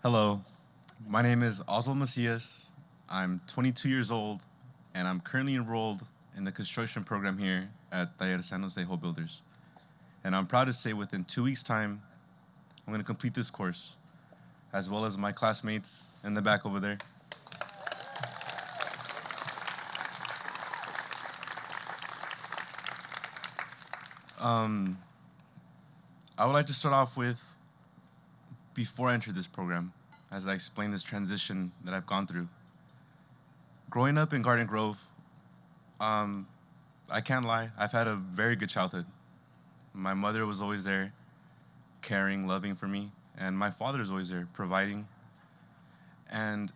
Hello, my name is Oswald'S. I'm 22 years old, and I'm currently enrolled in the construction program here at Taller San Jose Home Builders. And I'm proud to say within 2 weeks' time, I'm going to complete this course, as well as my classmates in the back over there. Um, I would like to start off with before I entered this program, as I explain this transition that I've gone through. Growing up in Garden Grove, um, I can't lie, I've had a very good childhood. My mother was always there, caring, loving for me, and my father is always there, providing. And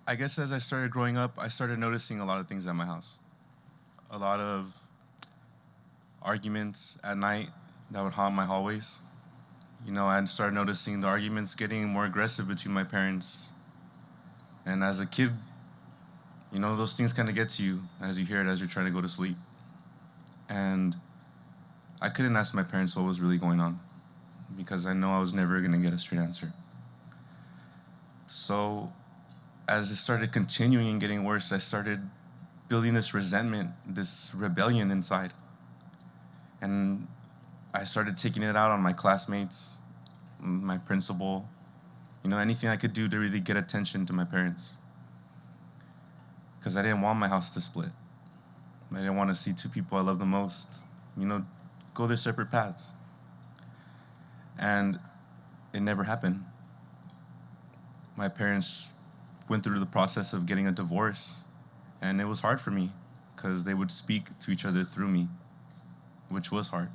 I guess as I started growing up, I started noticing a lot of things at my house. A lot of arguments at night that would haunt my hallways. I started noticing the arguments getting more aggressive between my parents. And as a kid, those things kind of get to you as you hear it as you're trying to go to sleep. And I couldn't ask my parents what was really going on because I know I was never going to get a straight answer. So as it started continuing and getting worse, I started building this resentment, this rebellion inside. And I started taking it out on my classmates, my principal, anything I could do to really get attention to my parents. Because I didn't want my house to split. I didn't want to see two people I love the most, go their separate paths. And it never happened. My parents went through the process of getting a divorce, and it was hard for me because they would speak to each other through me, which was hard.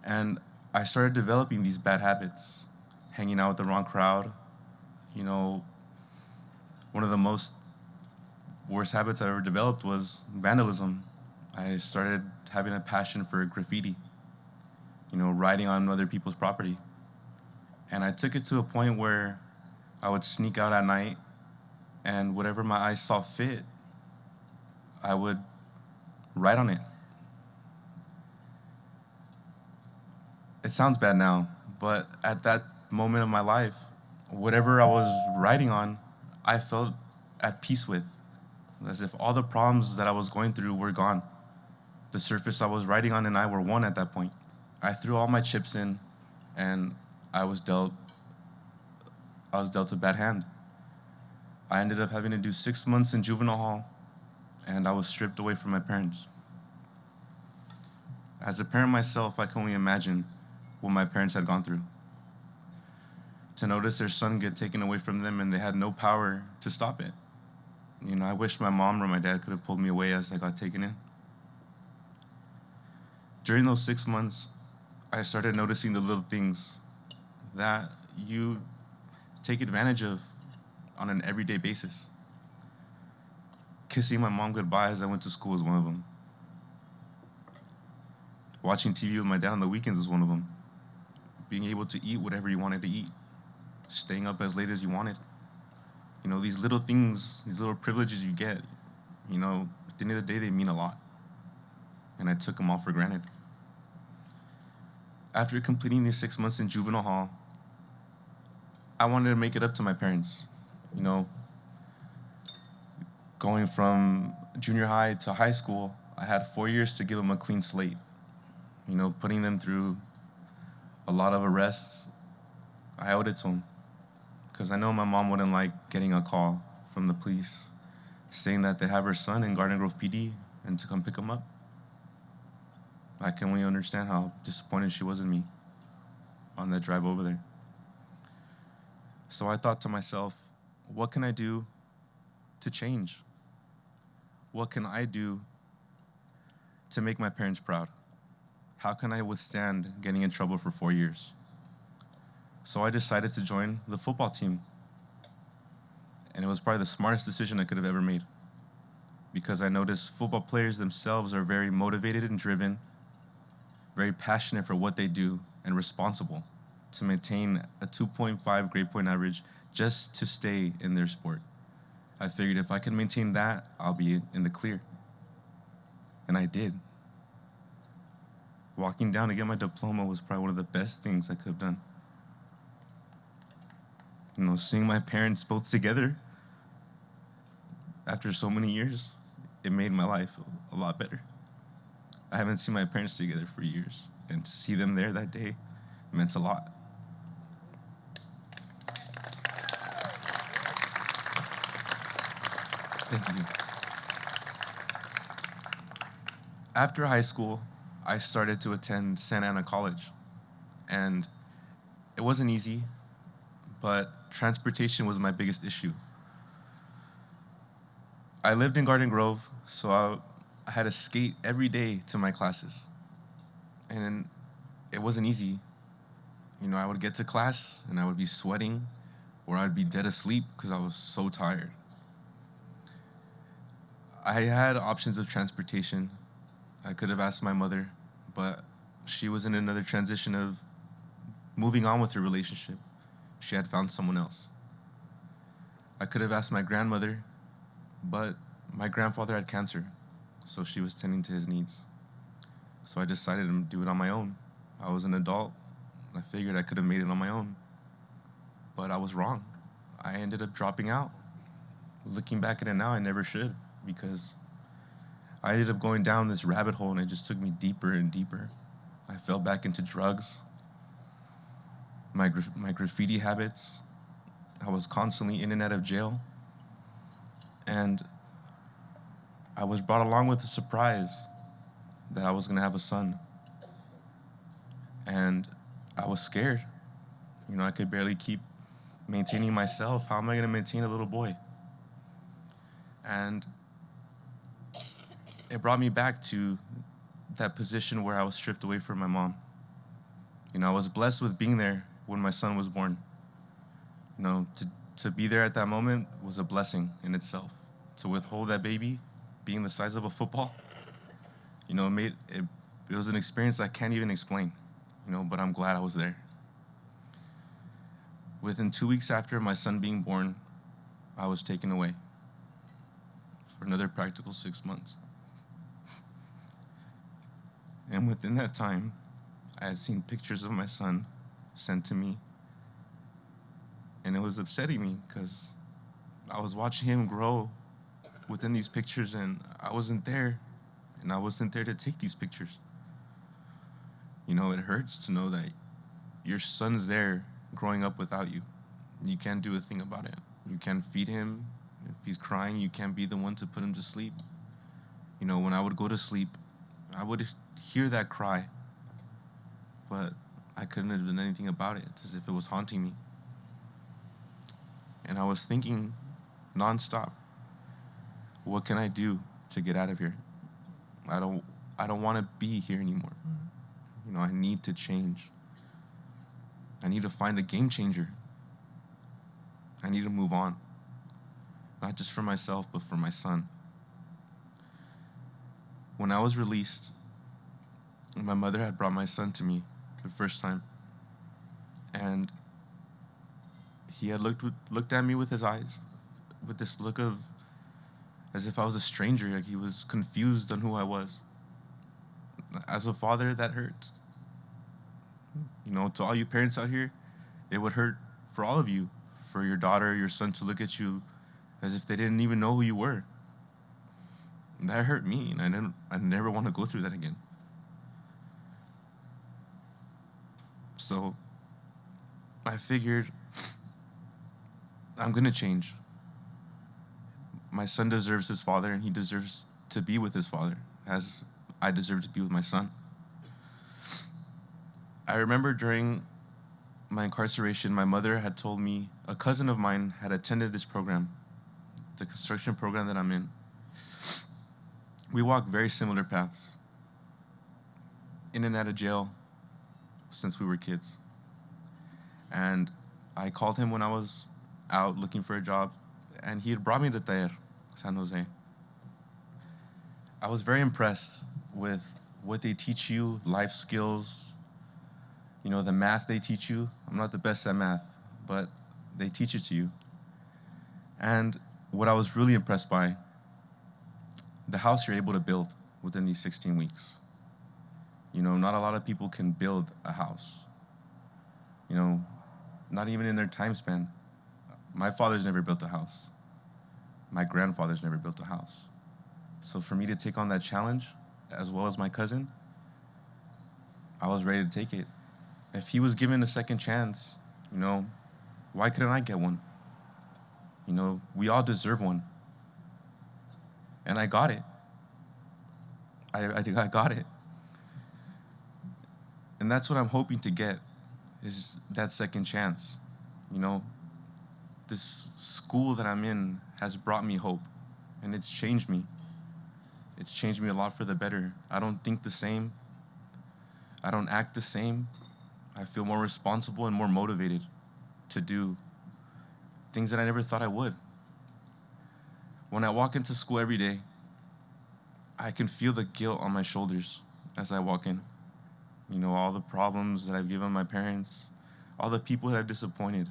And I started developing these bad habits, hanging out with the wrong crowd. One of the most worst habits I ever developed was vandalism. I started having a passion for graffiti, writing on other people's property. And I took it to a point where I would sneak out at night, and whatever my eyes saw fit, I would write on it. It sounds bad now, but at that moment of my life, whatever I was writing on, I felt at peace with, as if all the problems that I was going through were gone. The surface I was writing on and I were one at that point. I threw all my chips in, and I was dealt a bad hand. I ended up having to do 6 months in juvenile hall, and I was stripped away from my parents. As a parent myself, I can only imagine what my parents had gone through. To notice their son get taken away from them and they had no power to stop it. I wish my mom or my dad could have pulled me away as I got taken in. During those 6 months, I started noticing the little things that you take advantage of on an everyday basis. Kissing my mom goodbye as I went to school was one of them. Watching TV with my dad on the weekends was one of them. Being able to eat whatever you wanted to eat. Staying up as late as you wanted. These little things, these little privileges you get, at the end of the day, they mean a lot. And I took them all for granted. After completing these 6 months in juvenile hall, I wanted to make it up to my parents. Going from junior high to high school, I had 4 years to give them a clean slate. Putting them through a lot of arrests, I owed it to them. Because I know my mom wouldn't like getting a call from the police saying that they have her son in Garden Grove PD and to come pick him up. I can only understand how disappointed she was in me on that drive over there. So I thought to myself, what can I do to change? What can I do to make my parents proud? How can I withstand getting in trouble for 4 years? So I decided to join the football team. And it was probably the smartest decision I could have ever made. Because I noticed football players themselves are very motivated and driven, very passionate for what they do, and responsible to maintain a 2.5 grade point average just to stay in their sport. I figured if I can maintain that, I'll be in the clear. And I did. Walking down to get my diploma was probably one of the best things I could have done. Seeing my parents both together after so many years, it made my life a lot better. I haven't seen my parents together for years, and to see them there that day meant a lot. Thank you. After high school, I started to attend Santa Ana College, and it wasn't easy, but transportation was my biggest issue. I lived in Garden Grove, so I had to skate every day to my classes, and it wasn't easy. I would get to class and I would be sweating, or I'd be dead asleep because I was so tired. I had options of transportation. I could have asked my mother, but she was in another transition of moving on with her relationship. She had found someone else. I could have asked my grandmother, but my grandfather had cancer, so she was tending to his needs. So I decided to do it on my own. I was an adult. I figured I could have made it on my own, but I was wrong. I ended up dropping out. Looking back at it now, I never should, because I ended up going down this rabbit hole and it just took me deeper and deeper. I fell back into drugs, my graffiti habits. I was constantly in and out of jail. And I was brought along with a surprise that I was going to have a son. And I was scared. I could barely keep maintaining myself. How am I going to maintain a little boy? And it brought me back to that position where I was stripped away from my mom. I was blessed with being there when my son was born. To be there at that moment was a blessing in itself. To withhold that baby, being the size of a football, it was an experience I can't even explain, but I'm glad I was there. Within 2 weeks after my son being born, I was taken away for another practical 6 months. And within that time, I had seen pictures of my son sent to me. And it was upsetting me because I was watching him grow within these pictures and I wasn't there. And I wasn't there to take these pictures. It hurts to know that your son's there growing up without you. You can't do a thing about it. You can't feed him. If he's crying, you can't be the one to put him to sleep. When I would go to sleep, I would hear that cry, but I couldn't have done anything about it. It's as if it was haunting me. And I was thinking nonstop, what can I do to get out of here? I don't want to be here anymore. I need to change. I need to find a game changer. I need to move on. Not just for myself, but for my son. When I was released, my mother had brought my son to me the first time. And he had looked at me with his eyes, with this look of as if I was a stranger, like he was confused on who I was. As a father, that hurts. To all you parents out here, it would hurt for all of you, for your daughter, your son to look at you as if they didn't even know who you were. And that hurt me, and I never want to go through that again. So I figured I'm going to change. My son deserves his father, and he deserves to be with his father, as I deserve to be with my son. I remember during my incarceration, my mother had told me a cousin of mine had attended this program, the construction program that I'm in. We walk very similar paths, in and out of jail since we were kids. And I called him when I was out looking for a job, and he had brought me to Taller, San Jose. I was very impressed with what they teach you, life skills, the math they teach you. I'm not the best at math, but they teach it to you. And what I was really impressed by, the house you're able to build within these 16 weeks. Not a lot of people can build a house. Not even in their time span. My father's never built a house. My grandfather's never built a house. So for me to take on that challenge, as well as my cousin, I was ready to take it. If he was given a second chance, why couldn't I get one? We all deserve one. And I got it. I got it. And that's what I'm hoping to get, is that second chance. This school that I'm in has brought me hope, and it's changed me. It's changed me a lot for the better. I don't think the same. I don't act the same. I feel more responsible and more motivated to do things that I never thought I would. When I walk into school every day, I can feel the guilt on my shoulders as I walk in. All the problems that I've given my parents, all the people that I've disappointed.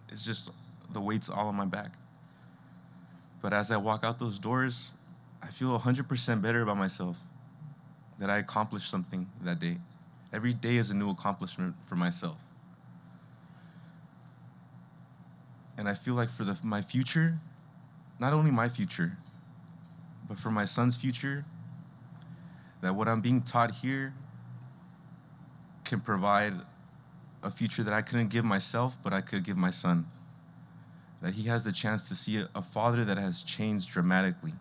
It's just the weight's all on my back. But as I walk out those doors, I feel 100% better about myself, that I accomplished something that day. Every day is a new accomplishment for myself. And I feel like for my future, not only my future, but for my son's future, that what I'm being taught here can provide a future that I couldn't give myself, but I could give my son. That he has the chance to see a father that has changed dramatically.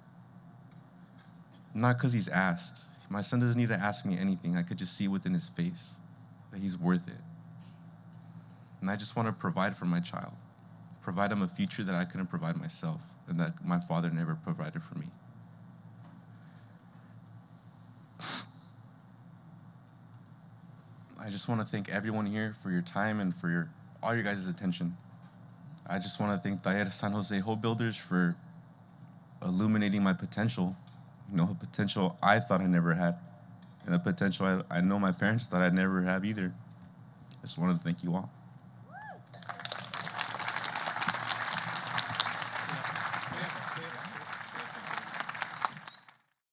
Not because he's asked. My son doesn't need to ask me anything. I could just see within his face that he's worth it. And I just want to provide for my child. Provide him a future that I couldn't provide myself, and that my father never provided for me. I just want to thank everyone here for your time and for all your guys' attention. I just want to thank Taller San Jose Hope Builders for illuminating my potential, a potential I thought I never had, and a potential I know my parents thought I'd never have either. I just wanted to thank you all.